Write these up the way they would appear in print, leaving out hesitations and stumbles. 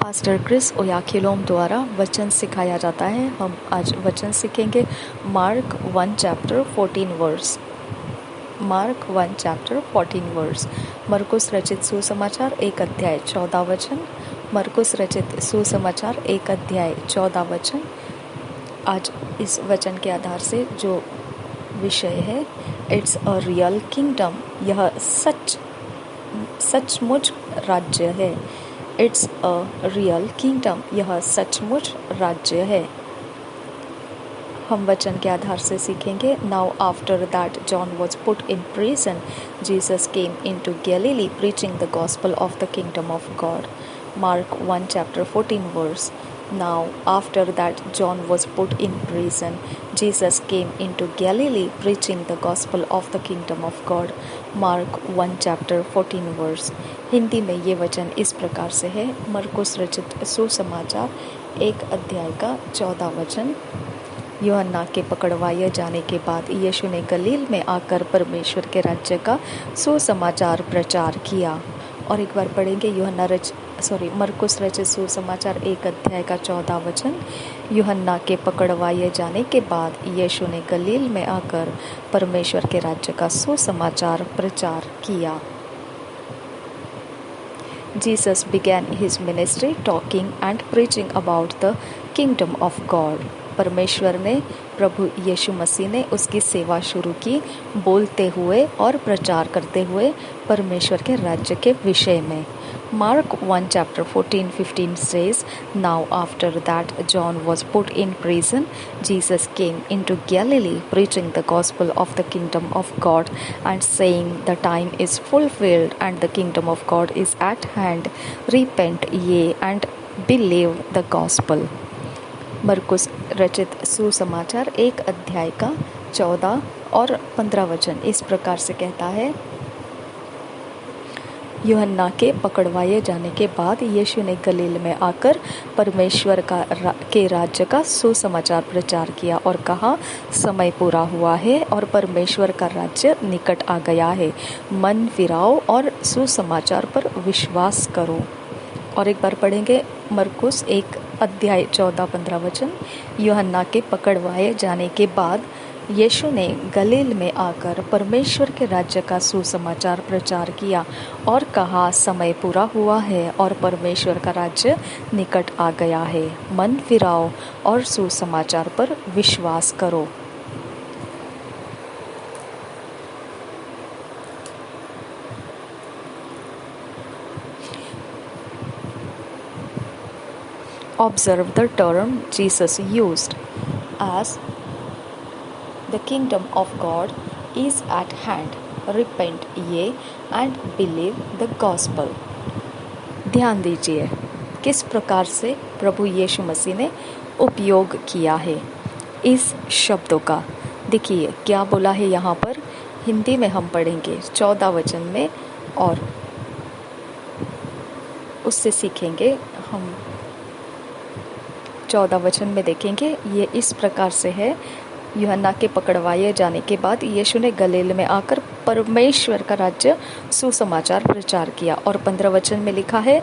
Pastor Chris ओयाखिलोम द्वारा वचन सिखाया जाता है। हम आज वचन सीखेंगे Mark 1 chapter 14 verse. Mark 1 chapter 14 verse. मरकुस रचित सुसमाचार 1 अध्याय 14 वचन। मरकुस रचित सुसमाचार 1 अध्याय 14 वचन। आज इस वचन के आधार से जो विषय है, इट्स अ रियल किंगडम, यह सचमुच राज्य है। इट्स अ रियल किंगडम, यह सचमुच राज्य है। हम वचन के आधार से सीखेंगे। Now after that John was put in prison, Jesus came into Galilee preaching the gospel of the kingdom of God. Mark 1 chapter 14 verse. Now after that John was put in prison, Jesus came into Galilee preaching the gospel of the kingdom of God. Mark 1 chapter 14 verse. Hindi में ये वचन इस प्रकार से है। मरकुस रचित सुसमाचार 1 अध्याय का 14 वचन। यूहन्ना के पकड़वाए जाने के बाद यीशु ने गलील में आकर परमेश्वर के राज्य का सुसमाचार प्रचार किया। और एक बार पढ़ेंगे मरकुस रचित सुसमाचार 1 अध्याय का 14 वचन। यूहन्ना के पकड़वाए जाने के बाद यीशु ने गलील में आकर परमेश्वर के राज्य का सुसमाचार प्रचार किया। Jesus began his ministry talking and preaching about the kingdom of God. परमेश्वर ने प्रभु यीशु मसीह ने उसकी सेवा शुरू की बोलते हुए और प्रचार करते हुए परमेश्वर के राज्य के विषय में। Mark 1 chapter 14-15 says, Now after that John was put in prison, Jesus came into Galilee preaching the gospel of the kingdom of God and saying, The time is fulfilled and the kingdom of God is at hand. Repent ye and believe the gospel. मरकुस रचित सुसमाचार 1 अध्याय का 14 और 15 वचन इस प्रकार से कहता है। यूहन्ना के पकड़वाए जाने के बाद यीशु ने गलील में आकर परमेश्वर के राज्य का सुसमाचार प्रचार किया और कहा, समय पूरा हुआ है और परमेश्वर का राज्य निकट आ गया है। मन फिराओ और सुसमाचार पर विश्वास करो। और एक बार पढ़ेंगे मरकुस 1 अध्याय 14-15 वचन। यूहन्ना के पकड़वाए जाने के बाद यीशु ने गलील में आकर परमेश्वर के राज्य का सुसमाचार प्रचार किया और कहा, समय पूरा हुआ है और परमेश्वर का राज्य निकट आ गया है। मन फिराओ और सुसमाचार पर विश्वास करो। Observe the term Jesus used as the kingdom of God is at hand. Repent ye and believe the gospel. ध्यान दीजिए किस प्रकार से प्रभु यीशु मसीह ने उपयोग किया है इस शब्दों का। देखिए क्या बोला है यहाँ पर। हिंदी में हम पढ़ेंगे 14 वचन में और उससे सीखेंगे। हम 14 वचन में देखेंगे। ये इस प्रकार से है। यूहन्ना के पकड़वाए जाने के बाद यीशु ने गलील में आकर परमेश्वर का राज्य सुसमाचार प्रचार किया और 15 वचन में लिखा है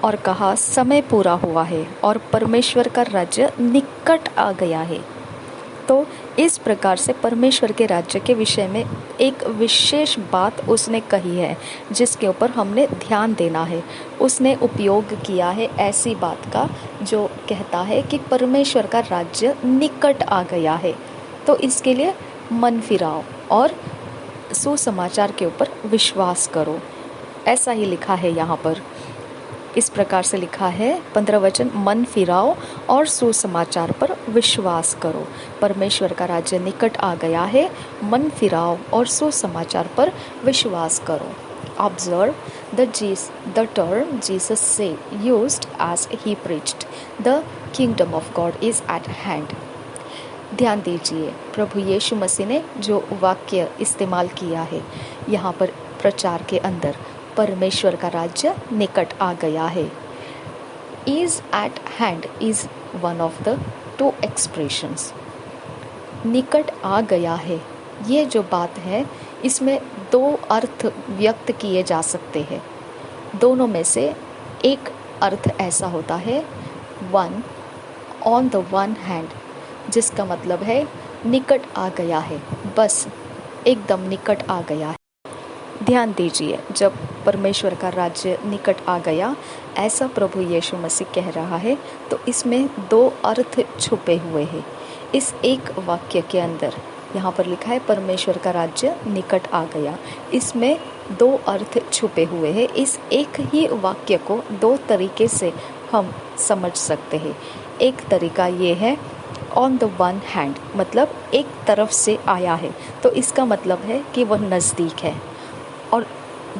और कहा, समय पूरा हुआ है और परमेश्वर का राज्य निकट आ गया है। तो इस प्रकार से परमेश्वर के राज्य के विषय में एक विशेष बात उसने कही है जिसके ऊपर हमने ध्यान देना है। उसने उपयोग किया है ऐसी बात का जो कहता है कि परमेश्वर का राज्य निकट आ गया है। तो इसके लिए मन फिराओ और सुसमाचार के ऊपर विश्वास करो, ऐसा ही लिखा है यहाँ पर। इस प्रकार से लिखा है 15 वचन, मन फिराओ और सुसमाचार पर विश्वास करो। परमेश्वर का राज्य निकट आ गया है। मन फिराओ और सुसमाचार पर विश्वास करो। Observe the term Jesus used as he preached. The kingdom of God is at hand. ध्यान दीजिए प्रभु यीशु मसीह ने जो वाक्य इस्तेमाल किया है यहाँ पर प्रचार के अंदर, परमेश्वर का राज्य निकट आ गया है। Is at hand is one of the two expressions. निकट आ गया है, ये जो बात है इसमें 2 अर्थ व्यक्त किए जा सकते हैं। दोनों में से एक अर्थ ऐसा होता है, one, on the one hand, जिसका मतलब है निकट आ गया है, बस एकदम निकट आ गया है। ध्यान दीजिए, जब परमेश्वर का राज्य निकट आ गया ऐसा प्रभु यीशु मसीह कह रहा है, तो इसमें दो अर्थ छुपे हुए हैं। इस एक वाक्य के अंदर यहाँ पर लिखा है परमेश्वर का राज्य निकट आ गया, इसमें दो अर्थ छुपे हुए हैं। इस एक ही वाक्य को दो तरीके से हम समझ सकते हैं। एक तरीका ये है, ऑन द वन हैंड, मतलब एक तरफ से आया है, तो इसका मतलब है कि वह नज़दीक है। और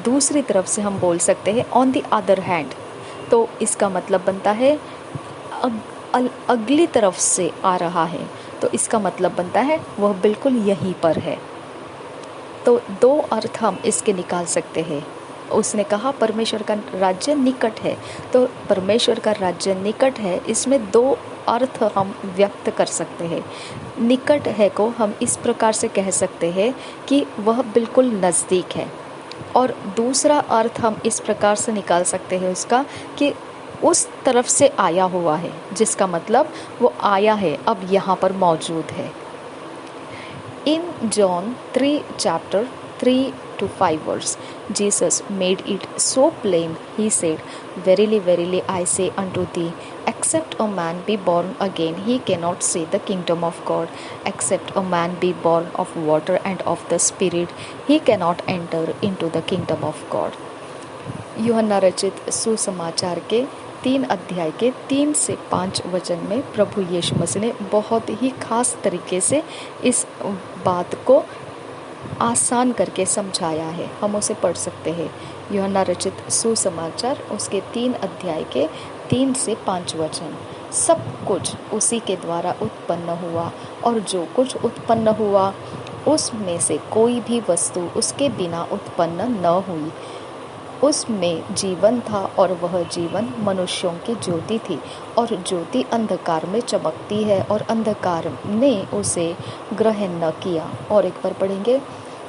दूसरी तरफ से हम बोल सकते हैं ऑन द अदर हैंड, तो इसका मतलब बनता है अगली तरफ से आ रहा है, तो इसका मतलब बनता है वह बिल्कुल यहीं पर है। तो दो अर्थ हम इसके निकाल सकते हैं। उसने कहा परमेश्वर का राज्य निकट है, तो परमेश्वर का राज्य निकट है, इसमें दो अर्थ हम व्यक्त कर सकते हैं। निकट है को हम इस प्रकार से कह सकते हैं कि वह बिल्कुल नज़दीक है, और दूसरा अर्थ हम इस प्रकार से निकाल सकते हैं उसका कि उस तरफ से आया हुआ है, जिसका मतलब वो आया है, अब यहाँ पर मौजूद है। In John 3 chapter 3 to 5 verse, Jesus made it so plain, he said, Verily, verily, I say unto thee, except a man be born again, he cannot see the kingdom of God. Except a man be born of water and of the Spirit, he cannot enter into the kingdom of God. यूहन्ना रचित सुसमाचार के 3 अध्याय के 3 से 5 वचन में प्रभु यीशु मसीह ने बहुत ही खास तरीके से इस बात को आसान करके समझाया है। हम उसे पढ़ सकते हैं। यूहन्ना रचित सुसमाचार उसके 3 अध्याय के 3 से 5 वचन। सब कुछ उसी के द्वारा उत्पन्न हुआ, और जो कुछ उत्पन्न हुआ उसमें से कोई भी वस्तु उसके बिना उत्पन्न न हुई। उसमें जीवन था, और वह जीवन मनुष्यों की ज्योति थी, और ज्योति अंधकार में चमकती है, और अंधकार ने उसे ग्रहण न किया। और एक बार पढ़ेंगे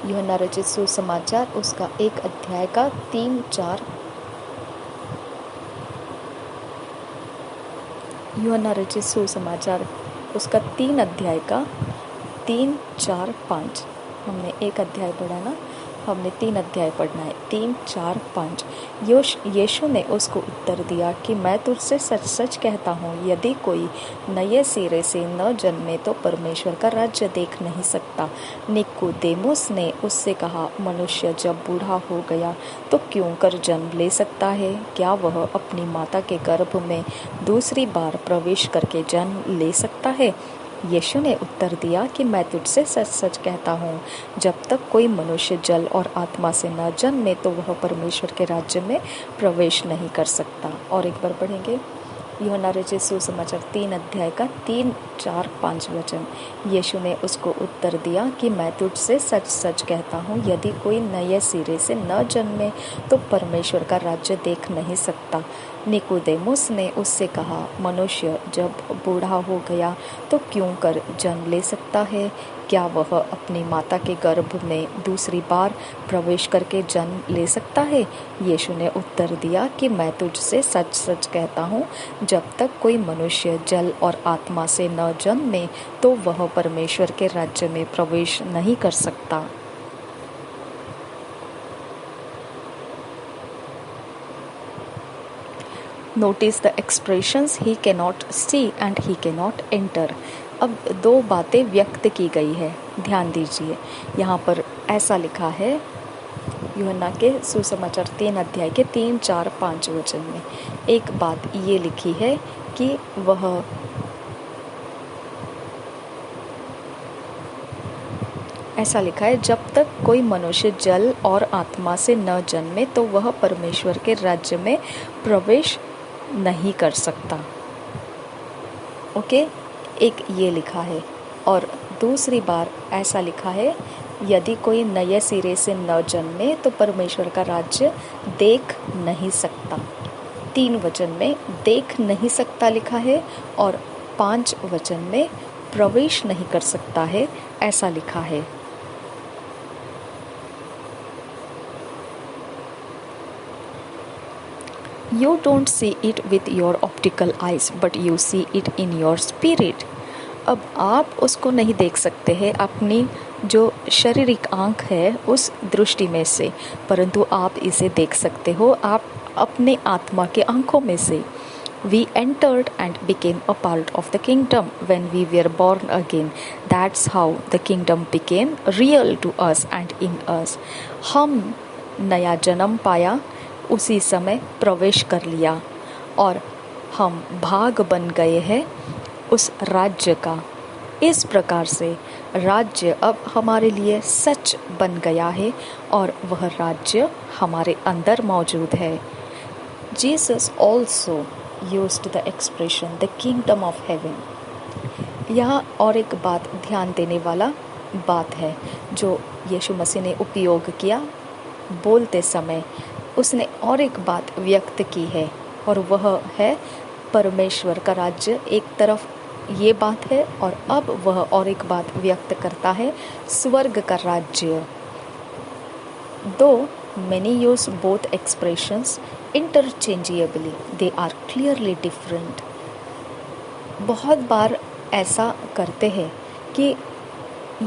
यूहन्ना रचित सुसमाचार उसका 1 अध्याय का 3-4। यूहन्ना रचित सुसमाचार उसका 3 अध्याय का 3, 4, 5। हमने 1 अध्याय पढ़ा ना, हमने 3 अध्याय पढ़ना है। 3, 4, 5। यीशु ने उसको उत्तर दिया कि मैं तुझसे सच सच कहता हूँ, यदि कोई नए सिरे से न जन्मे तो परमेश्वर का राज्य देख नहीं सकता। निकोदेमुस ने उससे कहा, मनुष्य जब बूढ़ा हो गया तो क्यों कर जन्म ले सकता है? क्या वह अपनी माता के गर्भ में दूसरी बार प्रवेश करके जन्म ले सकता है? यीशु ने उत्तर दिया कि मैं तुझसे सच सच कहता हूँ, जब तक कोई मनुष्य जल और आत्मा से न जन्मे तो वह परमेश्वर के राज्य में प्रवेश नहीं कर सकता। और एक बार पढ़ेंगे यूहन्ना रचित सुसमाचार 3 अध्याय का 3, 4, 5 वचन। यीशु ने उसको उत्तर दिया कि मैं तुझसे सच सच कहता हूँ, यदि कोई नए सिरे से न जन्मे तो परमेश्वर का राज्य देख नहीं सकता। निकोदेमुस ने उससे कहा, मनुष्य जब बूढ़ा हो गया तो क्यों कर जन्म ले सकता है? क्या वह अपनी माता के गर्भ में दूसरी बार प्रवेश करके जन्म ले सकता है? यीशु ने उत्तर दिया कि मैं तुझसे सच सच कहता हूँ, जब तक कोई मनुष्य जल और आत्मा से न जन्मे तो वह परमेश्वर के राज्य में प्रवेश नहीं कर सकता। Notice the expressions he cannot see and he cannot enter. अब 2 बातें व्यक्त की गई है, ध्यान दीजिए। यहाँ पर ऐसा लिखा है यूहन्ना के सुसमाचार 3 अध्याय के 3, 4, 5 वचन में एक बात ये लिखी है कि वह ऐसा लिखा है, जब तक कोई मनुष्य जल और आत्मा से न जन्मे तो वह परमेश्वर के राज्य में प्रवेश नहीं कर सकता। ओके, एक ये लिखा है, और दूसरी बार ऐसा लिखा है, यदि कोई नए सिरे से न जन्मे तो परमेश्वर का राज्य देख नहीं सकता। 3 वचन में देख नहीं सकता लिखा है, और 5 वचन में प्रवेश नहीं कर सकता है ऐसा लिखा है। You don't see it with your optical eyes, but you see it in your spirit. अब आप उसको नहीं देख सकते हैं अपनी जो शारीरिक आँख है उस दृष्टि में से, परंतु आप इसे देख सकते हो आप अपने आत्मा के आँखों में से. We entered and became a part of the kingdom when we were born again. That's how the kingdom became real to us and in us. हम नया जन्म पाया, उसी समय प्रवेश कर लिया और हम भाग बन गए हैं उस राज्य का. इस प्रकार से राज्य अब हमारे लिए सच बन गया है और वह राज्य हमारे अंदर मौजूद है. Jesus also used the expression the kingdom of heaven. यहाँ और एक बात ध्यान देने वाला बात है जो यीशु मसीह ने उपयोग किया बोलते समय. उसने और एक बात व्यक्त की है और वह है परमेश्वर का राज्य. एक तरफ ये बात है और अब वह और एक बात व्यक्त करता है स्वर्ग का राज्य. Though many use both expressions interchangeably, they are clearly different. बहुत बार ऐसा करते हैं कि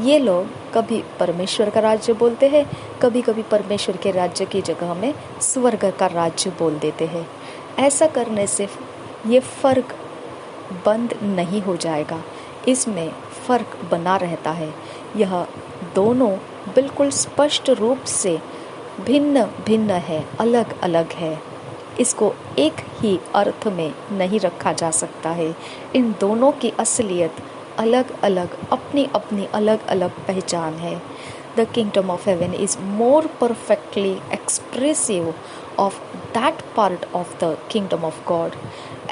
ये लोग कभी परमेश्वर का राज्य बोलते हैं, कभी कभी परमेश्वर के राज्य की जगह में स्वर्ग का राज्य बोल देते हैं. ऐसा करने से ये फ़र्क बंद नहीं हो जाएगा, इसमें फ़र्क बना रहता है. यह दोनों बिल्कुल स्पष्ट रूप से भिन्न भिन्न है, अलग अलग है. इसको एक ही अर्थ में नहीं रखा जा सकता है. इन दोनों की असलियत अलग अलग अपनी अपनी अलग अलग पहचान है. The kingdom of haven is more perfectly expressive of that part of the kingdom of God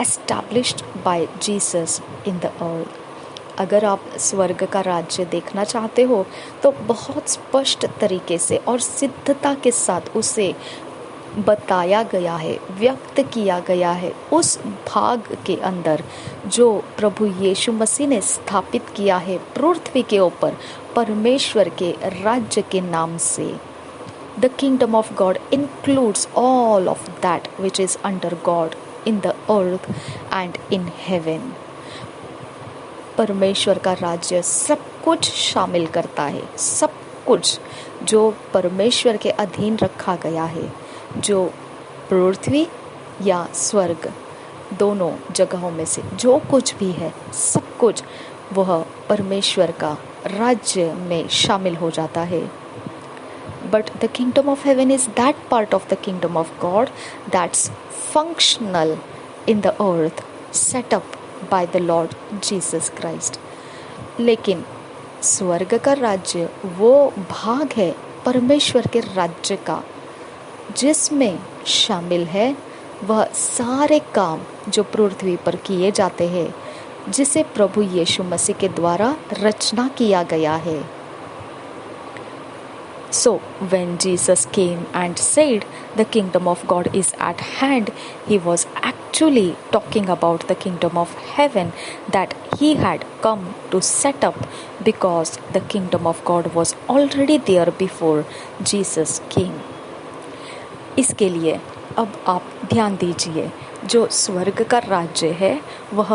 established by Jesus in the earth. अगर आप स्वर्ग का राज्य देखना चाहते हो तो बहुत स्पष्ट तरीके से और सिद्धता के साथ उसे बताया गया है, व्यक्त किया गया है उस भाग के अंदर जो प्रभु यीशु मसीह ने स्थापित किया है पृथ्वी के ऊपर परमेश्वर के राज्य के नाम से. The kingdom of God includes all of that which is under God in the earth and in heaven. परमेश्वर का राज्य सब कुछ शामिल करता है, सब कुछ जो परमेश्वर के अधीन रखा गया है, जो पृथ्वी या स्वर्ग दोनों जगहों में से जो कुछ भी है सब कुछ वह परमेश्वर का राज्य में शामिल हो जाता है. But the kingdom of heaven is that part of the kingdom of God that's functional in the earth, set up by the Lord Jesus Christ. लेकिन स्वर्ग का राज्य वो भाग है परमेश्वर के राज्य का जिसमें शामिल है वह सारे काम जो पृथ्वी पर किए जाते हैं जिसे प्रभु यीशु मसीह के द्वारा रचना किया गया है. So when Jesus came and said the kingdom of God is at hand, he was actually talking about the kingdom of heaven that he had come to set up because the kingdom of God was already there before Jesus came. इसके लिए अब आप ध्यान दीजिए, जो स्वर्ग का राज्य है वह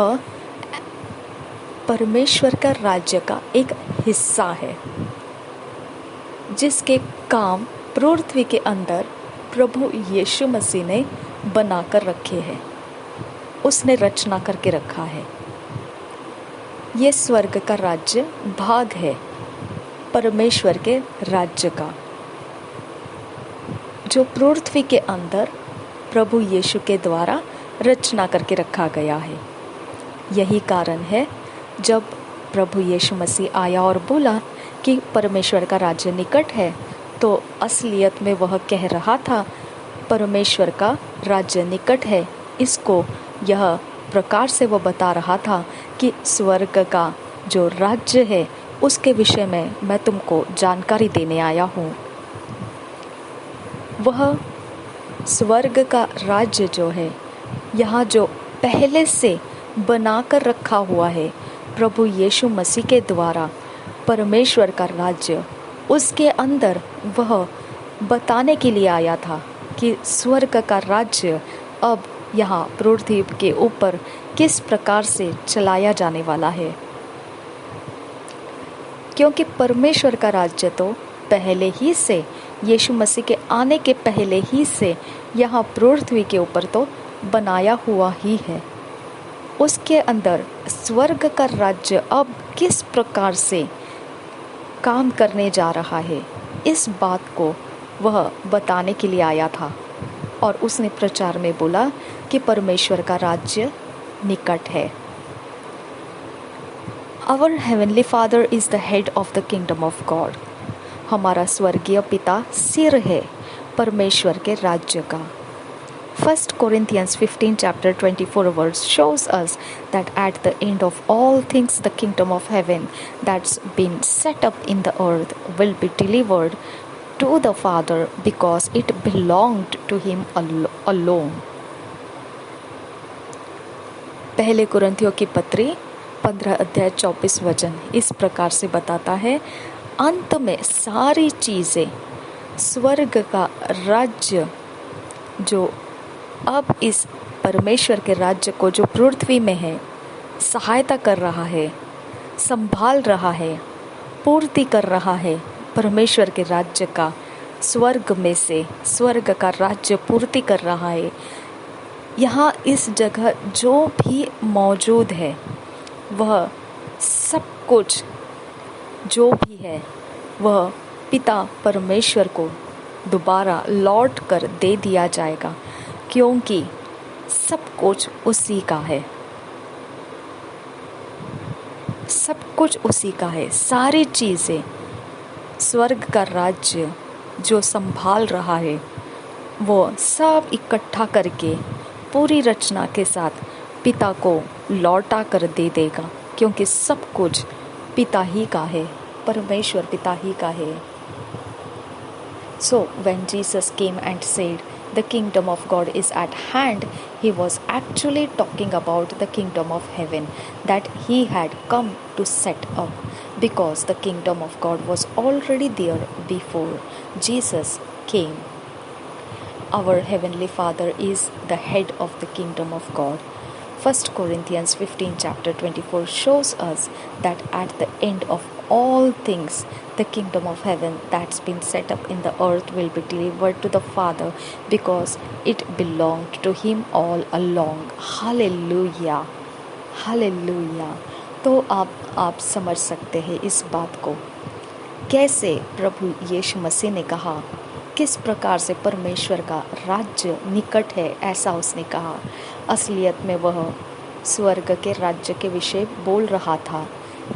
परमेश्वर का राज्य का एक हिस्सा है जिसके काम पृथ्वी के अंदर प्रभु यीशु मसीह ने बनाकर रखे हैं, उसने रचना करके रखा है. ये स्वर्ग का राज्य भाग है परमेश्वर के राज्य का जो पृथ्वी के अंदर प्रभु यीशु के द्वारा रचना करके रखा गया है. यही कारण है जब प्रभु यीशु मसीह आया और बोला कि परमेश्वर का राज्य निकट है तो असलियत में वह कह रहा था परमेश्वर का राज्य निकट है. इसको यह प्रकार से वह बता रहा था कि स्वर्ग का जो राज्य है उसके विषय में मैं तुमको जानकारी देने आया हूँ. वह स्वर्ग का राज्य जो है यहाँ जो पहले से बनाकर रखा हुआ है प्रभु यीशु मसीह के द्वारा परमेश्वर का राज्य, उसके अंदर वह बताने के लिए आया था कि स्वर्ग का राज्य अब यहाँ पृथ्वी के ऊपर किस प्रकार से चलाया जाने वाला है। क्योंकि परमेश्वर का राज्य तो पहले ही से, यीशु मसीह के आने के पहले ही से यहाँ पृथ्वी के ऊपर तो बनाया हुआ ही है। उसके अंदर स्वर्ग का राज्य अब किस प्रकार से काम करने जा रहा है, इस बात को वह बताने के लिए आया था। और उसने प्रचार में बोला कि परमेश्वर का राज्य निकट है। Our Heavenly Father is the head of the kingdom of God. हमारा स्वर्गीय पिता सिर है परमेश्वर के राज्य का। 1 Corinthians 15 chapter 24 verse shows us that at the end of all things the kingdom of heaven that's been set up in the earth will be delivered to the Father because it belonged to him alone. पहले कुरिन्थियों की पत्री 15 अध्याय 24 वचन इस प्रकार से बताता है, अंत में सारी चीज़ें स्वर्ग का राज्य जो अब इस परमेश्वर के राज्य को जो पृथ्वी में है सहायता कर रहा है, संभाल रहा है, पूर्ति कर रहा है, परमेश्वर के राज्य का स्वर्ग में से स्वर्ग का राज्य पूर्ति कर रहा है। यहाँ इस जगह जो भी मौजूद है वह सब कुछ जो भी है वह पिता परमेश्वर को दोबारा लौट कर दे दिया जाएगा, क्योंकि सब कुछ उसी का है। सब कुछ उसी का है। सारी चीज़ें स्वर्ग का राज्य जो संभाल रहा है वो सब इकट्ठा करके पूरी रचना के साथ पिता को लौटा कर दे देगा, क्योंकि सब कुछ पिता ही का है, परमेश्वर पिता ही का है। So when Jesus came and said the kingdom of God is at hand, he was actually talking about the kingdom of heaven that he had come to set up, because the kingdom of God was already there before Jesus came. Our Heavenly Father is the head of the kingdom of God. 1 Corinthians 15 chapter 24 shows us that at the end of all things, the kingdom of heaven that's been set up in the earth will be delivered to the Father, because it belonged to him all along. Hallelujah, Hallelujah. तो आप समझ सकते हैं इस बात को, कैसे प्रभु यीशु मसीह ने कहा, किस प्रकार से परमेश्वर का राज्य निकट है, ऐसा उसने कहा। असलियत में वह स्वर्ग के राज्य के विषय बोल रहा था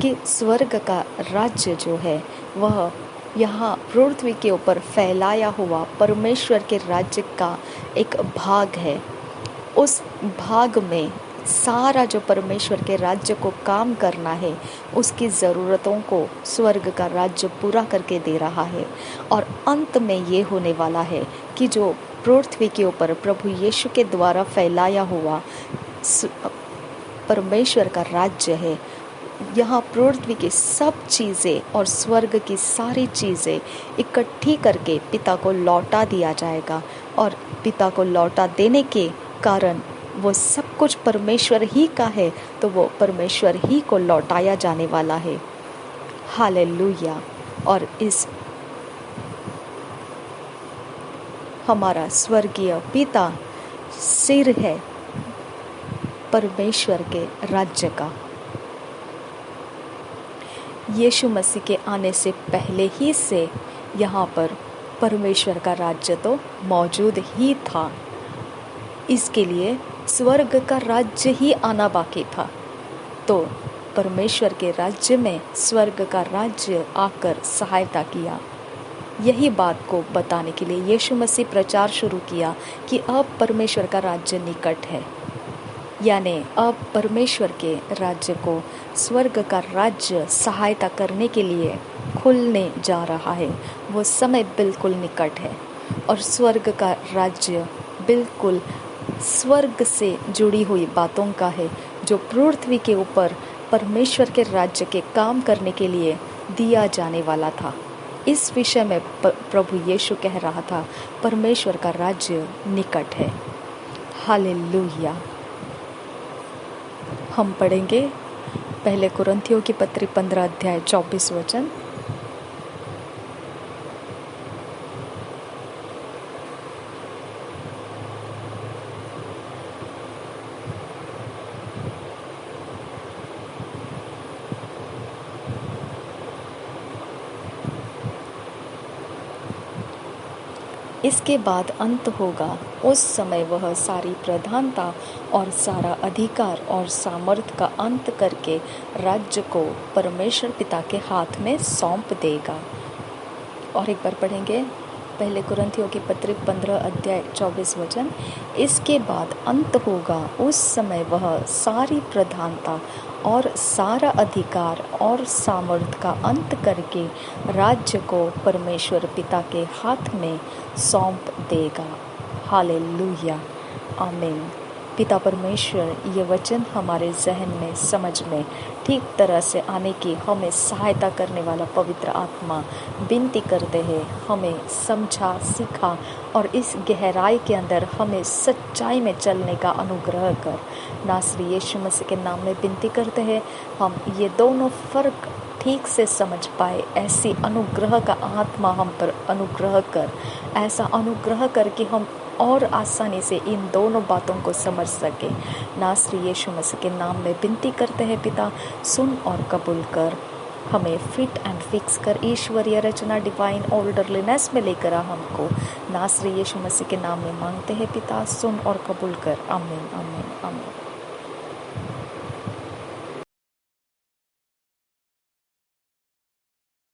कि स्वर्ग का राज्य जो है वह यहाँ पृथ्वी के ऊपर फैलाया हुआ परमेश्वर के राज्य का एक भाग है। उस भाग में सारा जो परमेश्वर के राज्य को काम करना है उसकी ज़रूरतों को स्वर्ग का राज्य पूरा करके दे रहा है। और अंत में ये होने वाला है कि जो पृथ्वी के ऊपर प्रभु यीशु के द्वारा फैलाया हुआ परमेश्वर का राज्य है, यहाँ पृथ्वी की सब चीज़ें और स्वर्ग की सारी चीज़ें इकट्ठी करके पिता को लौटा दिया जाएगा। और पिता को लौटा देने के कारण वो सब कुछ परमेश्वर ही का है, तो वो परमेश्वर ही को लौटाया जाने वाला है। हालेलुया। और इस हमारा स्वर्गीय पिता सिर है परमेश्वर के राज्य का। यीशु मसीह के आने से पहले ही से यहाँ पर परमेश्वर का राज्य तो मौजूद ही था। इसके लिए स्वर्ग का राज्य ही आना बाकी था। तो परमेश्वर के राज्य में स्वर्ग का राज्य आकर सहायता किया। यही बात को बताने के लिए यीशु मसीह प्रचार शुरू किया कि अब परमेश्वर का राज्य निकट है, यानी अब परमेश्वर के राज्य को स्वर्ग का राज्य सहायता करने के लिए खुलने जा रहा है। वो समय बिल्कुल निकट है और स्वर्ग का राज्य बिल्कुल स्वर्ग से जुड़ी हुई बातों का है, जो पृथ्वी के ऊपर परमेश्वर के राज्य के काम करने के लिए दिया जाने वाला था। इस विषय में प्रभु यीशु कह रहा था, परमेश्वर का राज्य निकट है। हालेलुया। हम पढ़ेंगे पहले कुरिन्थियों की पत्री 15 अध्याय 24 वचन। इसके बाद अंत होगा, उस समय वह सारी प्रधानता और सारा अधिकार और सामर्थ का अंत करके राज्य को परमेश्वर पिता के हाथ में सौंप देगा। और एक बार पढ़ेंगे पहले कुरिन्थियों की पत्री 15 अध्याय 24 वचन। इसके बाद अंत होगा, उस समय वह सारी प्रधानता और सारा अधिकार और सामर्थ का अंत करके राज्य को परमेश्वर पिता के हाथ में सौंप देगा। हालेलुया, आमीन। पिता परमेश्वर, ये वचन हमारे जहन में, समझ में ठीक तरह से आने की हमें सहायता करने वाला पवित्र आत्मा विनती करते हैं। हमें समझा, सीखा और इस गहराई के अंदर हमें सच्चाई में चलने का अनुग्रह कर। नासरी यीशु मसीह के नाम में विनती करते हैं, हम ये दोनों फ़र्क ठीक से समझ पाए। ऐसी अनुग्रह का आत्मा हम पर अनुग्रह कर, ऐसा अनुग्रह कर कि हम और आसानी से इन दोनों बातों को समझ सके। नासरी यीशु मसीह के नाम में विनती करते हैं पिता, सुन और कबूल कर। हमें फिट एंड फिक्स कर, ईश्वरीय रचना डिवाइन ऑर्डरलीनेस में लेकर आ हमको। नासरी यीशु मसीह के नाम में मांगते हैं पिता, सुन और कबूल कर। आमीन, आमीन, आमीन।